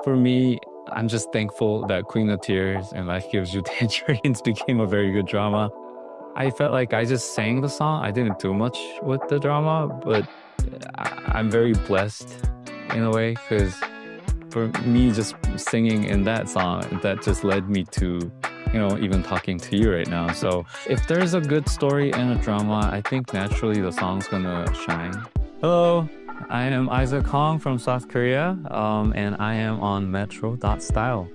for me, I'm just thankful that Queen of Tears and Life Gives You Tangerines became a very good drama. I felt like I just sang the song. I didn't do much with the drama, but I'm very blessed in a way, because for me, just singing in that song, that just led me to, even talking to you right now. So if there's a good story and a drama, I think naturally the song's gonna shine. Hello, I am Isaac Hong from South Korea, and I am on Metro.style.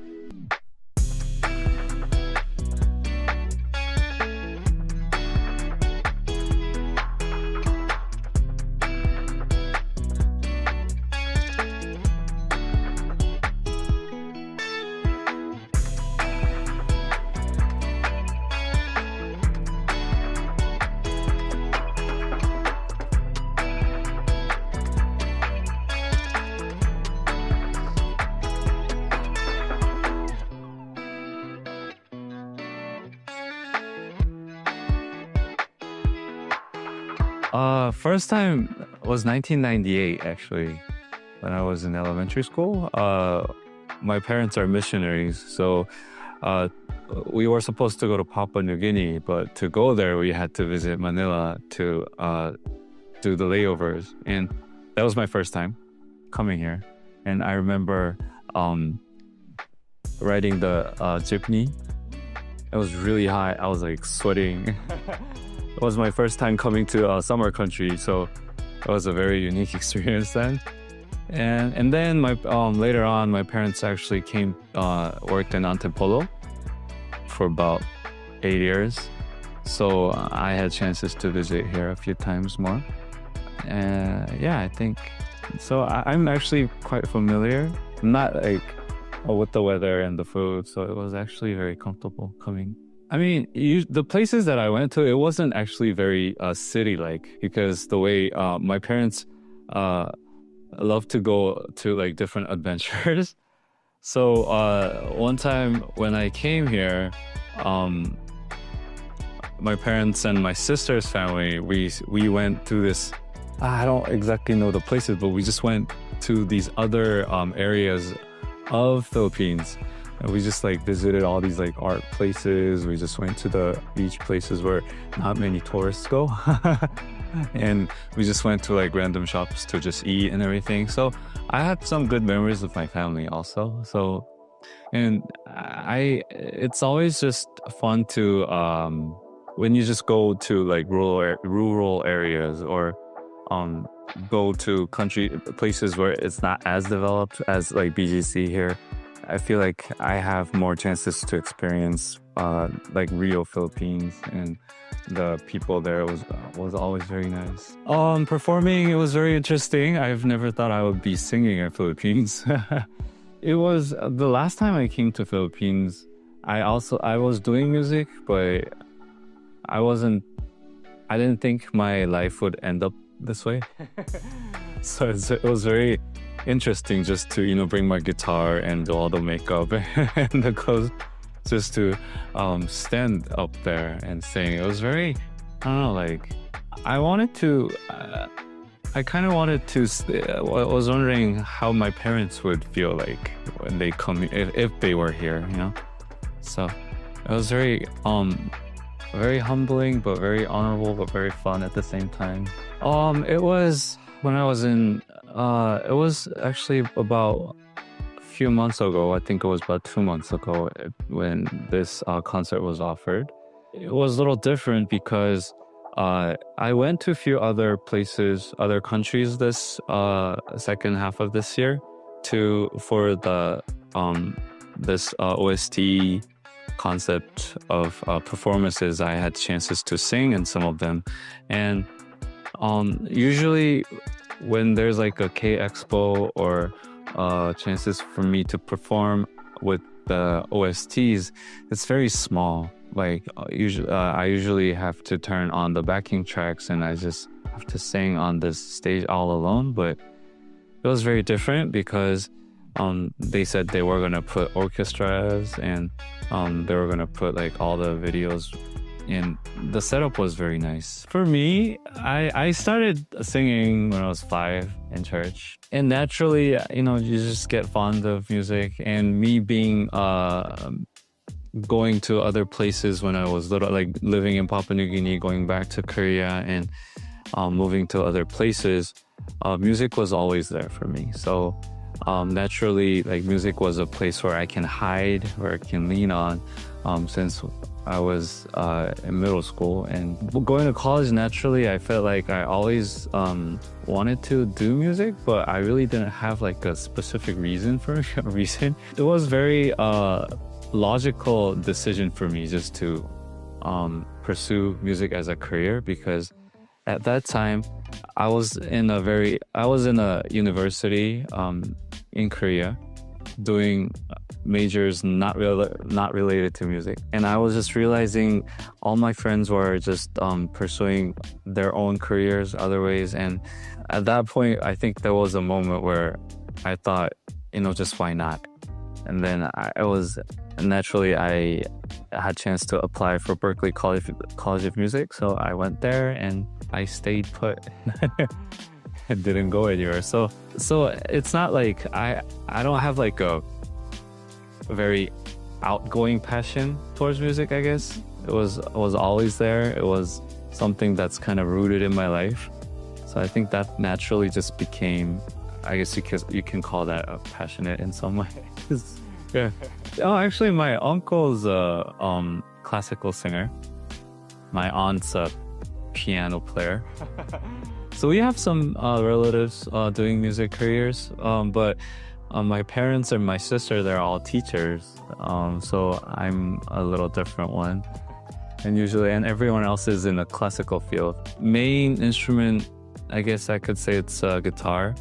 First time was 1998, actually, when I was in elementary school. My parents are missionaries, so we were supposed to go to Papua New Guinea, but to go there, we had to visit Manila to do the layovers. And that was my first time coming here. And I remember riding the jeepney. It was really hot. I was like sweating. It was my first time coming to a summer country, so it was a very unique experience then. And then later on, my parents actually worked in Antipolo for about 8 years. So I had chances to visit here a few times more. Yeah, I think so. I'm actually quite familiar, not like with the weather and the food, so it was actually very comfortable coming. I mean, the places that I went to, it wasn't actually very city-like, because the way my parents love to go to like different adventures. So one time when I came here, my parents and my sister's family, we went to this, I don't exactly know the places, but we just went to these other areas of Philippines. And we just like visited all these like art places. We just went to the beach places where not many tourists go. And we just went to like random shops to just eat and everything. So I had some good memories with my family also. So, and it's always just fun to, when you just go to like rural areas, or go to places where it's not as developed as like BGC here. I feel like I have more chances to experience like real Philippines, and the people there was always very nice. Performing, it was very interesting. I've never thought I would be singing in Philippines. It was the last time I came to Philippines. I was doing music, but I didn't think my life would end up this way. So it was very interesting just to bring my guitar and do all the makeup and the clothes, just to stand up there and sing. It was very, I don't know, like I kind of wanted to I was wondering how my parents would feel like when they come, if they were here, so it was very very humbling, but very honorable, but very fun at the same time. It was when I was in it was actually about a few months ago. I think it was about 2 months ago when this concert was offered. It was a little different because I went to a few other places, other countries this second half of this year for the this OST concept of performances. I had chances to sing in some of them, and usually when there's like a K-Expo or chances for me to perform with the OSTs, it's very small. Like I usually have to turn on the backing tracks and I just have to sing on this stage all alone. But it was very different because they said they were gonna put orchestras, and they were gonna put like all the videos and the setup was very nice. For me, I started singing when I was 5 in church, and naturally, you just get fond of music. And me being going to other places when I was little, like living in Papua New Guinea, going back to Korea, and moving to other places, music was always there for me. So naturally, like, music was a place where I can hide, where I can lean on, since I was in middle school. And going to college, naturally, I felt like I always wanted to do music, but I really didn't have like a specific reason for it. It was very logical decision for me just to pursue music as a career, because at that time I was in a university in Korea doing majors not related to music, and I was just realizing all my friends were just pursuing their own careers other ways. And at that point, I think there was a moment where I thought, just why not? And then I had chance to apply for Berklee College of Music, so I went there and I stayed put. It didn't go anywhere. So it's not like I don't have like a very outgoing passion towards music, I guess. It was always there. It was something that's kind of rooted in my life. So I think that naturally just became, I guess you can call that a passionate in some way. Yeah. Oh, actually, my uncle's a classical singer. My aunt's a piano player. So we have some relatives doing music careers, but my parents and my sister, they're all teachers. So I'm a little different one. And everyone else is in a classical field. Main instrument, I guess I could say it's guitar.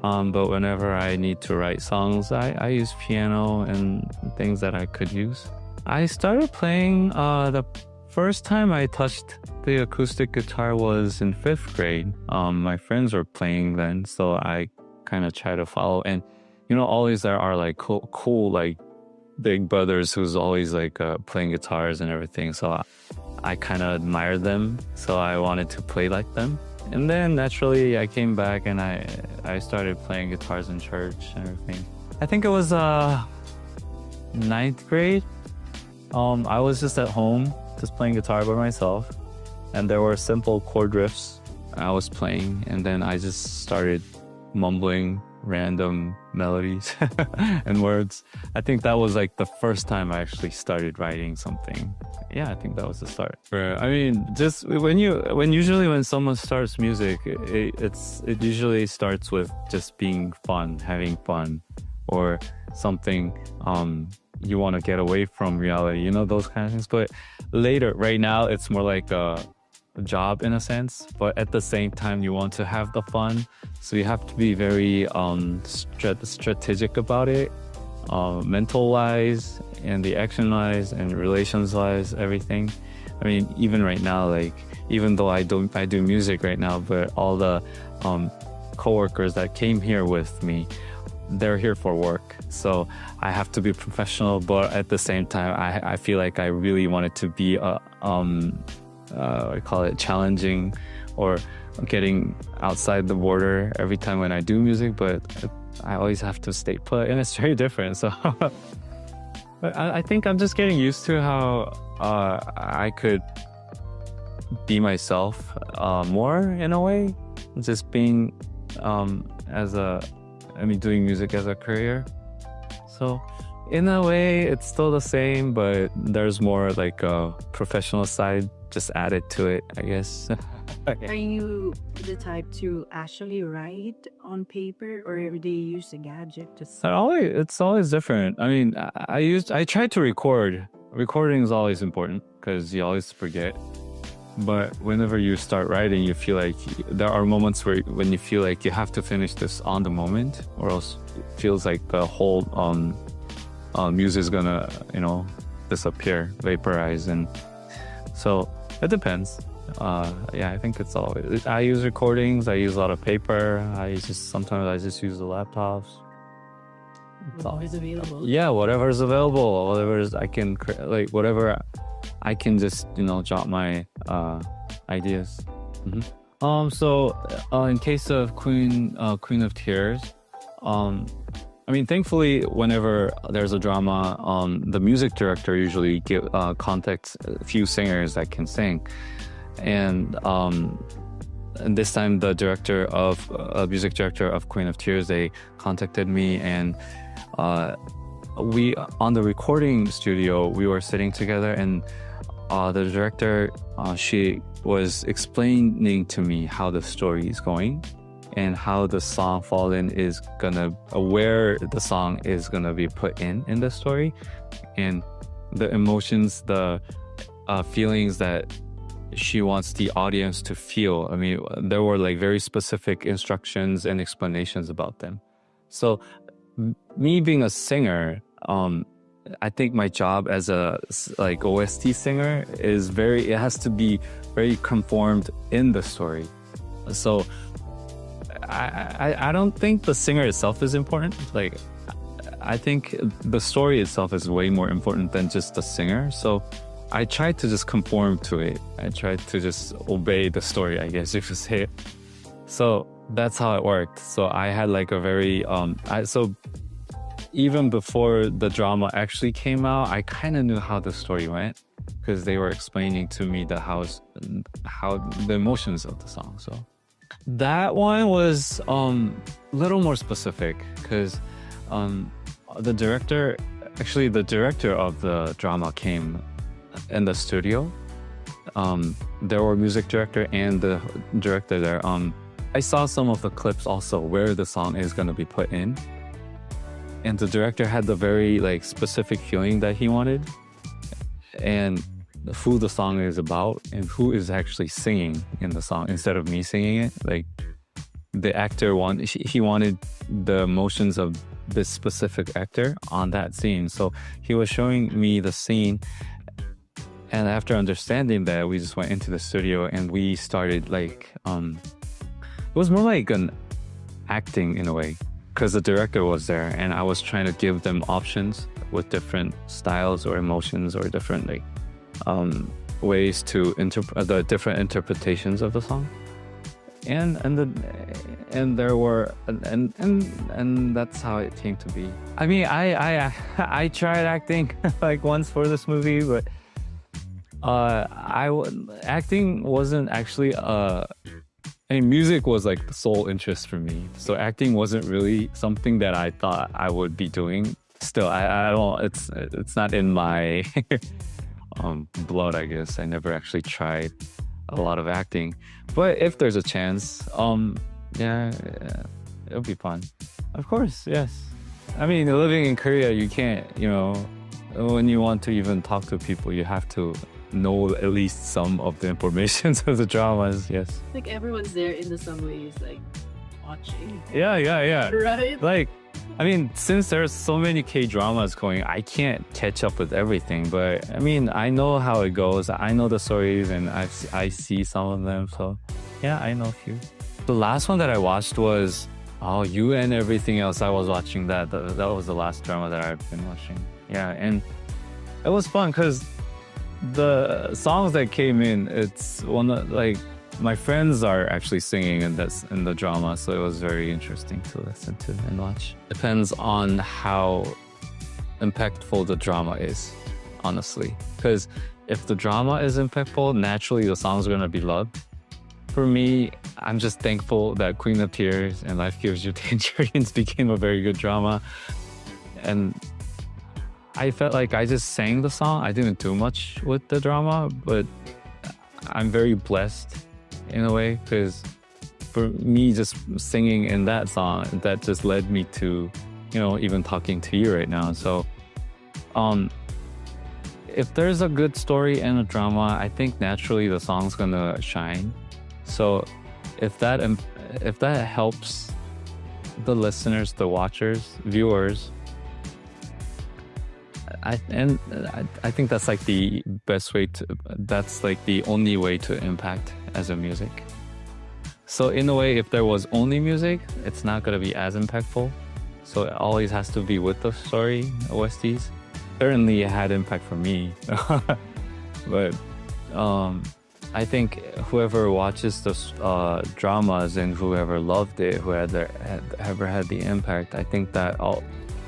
But whenever I need to write songs, I use piano and things that I could use. I started playing, the first time I touched the acoustic guitar was in 5th grade. My friends were playing then, so I kind of try to follow. And always there are like cool like big brothers who's always like playing guitars and everything. So I kind of admired them, so I wanted to play like them. And then naturally I came back and I started playing guitars in church and everything. I think it was 9th grade. I was just at home, just playing guitar by myself, and there were simple chord riffs I was playing, and then I just started mumbling random melodies and words. I think that was like the first time I actually started writing something. Yeah, I think that was the start. I mean, just usually when someone starts music, it usually starts with just being fun, having fun, or something you want to get away from reality, those kind of things. But later, right now, it's more like a job in a sense, but at the same time you want to have the fun, so you have to be very strategic about it, mental wise and the action wise and relations wise, everything. I mean, even right now, like, even though I do music right now, but all the coworkers that came here with me, they're here for work, so I have to be professional, but at the same time I feel like I really wanted to be I call it challenging, or getting outside the border every time when I do music, but I always have to stay put, and it's very different. So but I think I'm just getting used to how I could be myself more in a way, just being doing music as a career. So in a way it's still the same, but there's more like a professional side just added to it, I guess. Are you the type to actually write on paper, or do you use a gadget to It's always different. I mean, I try to record. Recording is always important because you always forget. But whenever you start writing, you feel like there are moments when you feel like you have to finish this on the moment, or else it feels like the whole music is gonna, disappear, vaporize. And so it depends. I think it's always, I use recordings, I use a lot of paper, sometimes I just use the laptops. It's always available? Yeah, whatever's available, I can, like, whatever I can just jot my ideas. So in case of Queen of Tears, I mean, thankfully, whenever there's a drama, the music director usually contacts a few singers that can sing, and this time the music director of Queen of Tears, they contacted me, and we on the recording studio we were sitting together, and the director she was explaining to me how the story is going and how the song Fallin is gonna where the song is gonna be put in the story, and the emotions, the feelings that she wants the audience to feel. I mean, there were like very specific instructions and explanations about them. So me being a singer, I think my job as a like OST singer is it has to be very conformed in the story. So I don't think the singer itself is important. Like, I think the story itself is way more important than just the singer. So I tried to just conform to it. I tried to just obey the story, I guess you could say it. So that's how it worked. So I had like a very so even before the drama actually came out, I kind of knew how the story went because they were explaining to me how the emotions of the song. So that one was a little more specific because the director of the drama came in the studio. There were music director and the director there. I saw some of the clips also where the song is going to be put in, and the director had the very like specific feeling that he wanted, and who the song is about and who is actually singing in the song instead of me singing it. Like, the actor he wanted the emotions of this specific actor on that scene. So he was showing me the scene, and after understanding that, we just went into the studio and we started like it was more like an acting in a way, because the director was there and I was trying to give them options with different styles or emotions or different like ways to interpret the different interpretations of the song, and that's how it came to be. I mean, I tried acting like once for this movie, but acting wasn't actually I mean, music was like the sole interest for me, so acting wasn't really something that I thought I would be doing. Still, I don't. It's not in my blood, I guess. I never actually tried a lot of acting, but if there's a chance, yeah, it'll be fun. Of course, yes. I mean, living in Korea, you can't, when you want to even talk to people, you have to know at least some of the information of the dramas. Yes. Like, everyone's there in the subways, like watching. Yeah. Right. Like, I mean, since there's so many K-dramas going, I can't catch up with everything. But I mean, I know how it goes. I know the stories, and I see some of them. So yeah, I know a few. The last one that I watched was You and Everything Else. I was watching that. That was the last drama that I've been watching. Yeah, and it was fun because the songs that came in, it's one of, like, my friends are actually singing in the drama, so it was very interesting to listen to and watch. Depends on how impactful the drama is, honestly. Because if the drama is impactful, naturally the songs are gonna be loved. For me, I'm just thankful that Queen of Tears and Life Gives You Tangerines became a very good drama. And I felt like I just sang the song. I didn't do much with the drama, but I'm very blessed in a way, because for me, just singing in that song, that just led me to, even talking to you right now. So, if there's a good story and a drama, I think naturally the song's gonna shine. So, if that helps the listeners, the watchers, viewers, I think that's like the best way to, that's like the only way to impact as a music. So in a way, if there was only music, it's not going to be as impactful. So it always has to be with the story, OSTs. Certainly it had impact for me. But I think whoever watches the dramas and whoever loved it, ever had the impact, I think that all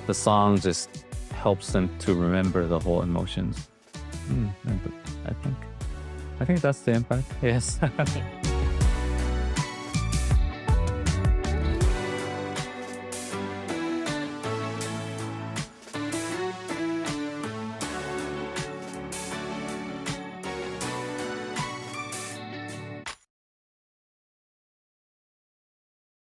the song just helps them to remember the whole emotions. I think that's the impact. Yes.